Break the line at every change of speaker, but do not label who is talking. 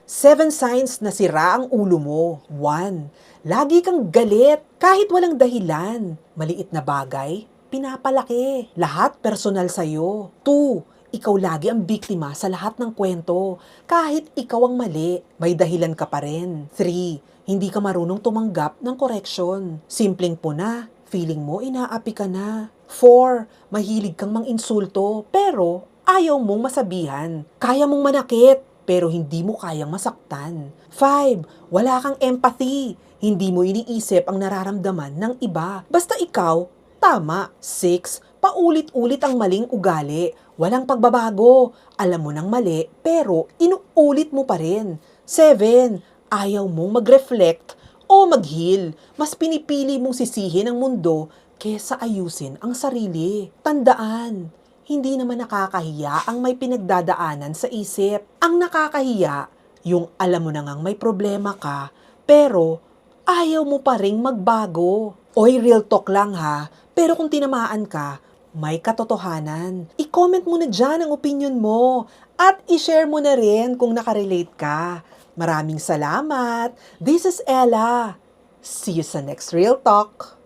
7 signs na sira ang ulo mo. 1. Lagi kang galit kahit walang dahilan. Maliit na bagay, pinapalaki. Lahat personal sa'yo. 2. Ikaw lagi ang biktima sa lahat ng kwento. Kahit ikaw ang mali, may dahilan ka pa rin. 3. Hindi ka marunong tumanggap ng koreksyon. Simpleng puna, feeling mo inaapi ka na. 4. Mahilig kang mang-insulto pero ayaw mong masabihan. Kaya mong manakit pero hindi mo kayang masaktan. 5. Wala kang empathy. Hindi mo iniisip ang nararamdaman ng iba. Basta ikaw, tama. 6. Paulit-ulit ang maling ugali. Walang pagbabago. Alam mo nang mali, pero inuulit mo pa rin. 7. Ayaw mong mag-reflect o mag-heal. Mas pinipili mong sisihin ang mundo kesa ayusin ang sarili. Tandaan, hindi naman nakakahiya ang may pinagdadaanan sa isip. Ang nakakahiya, yung alam mo na ngang may problema ka, pero ayaw mo pa ring magbago. Oy, real talk lang ha, pero kung tinamaan ka, may katotohanan. I-comment mo na dyan ang opinion mo at i-share mo na rin kung nakarelate ka. Maraming salamat. This is Ella. See you sa next Real Talk.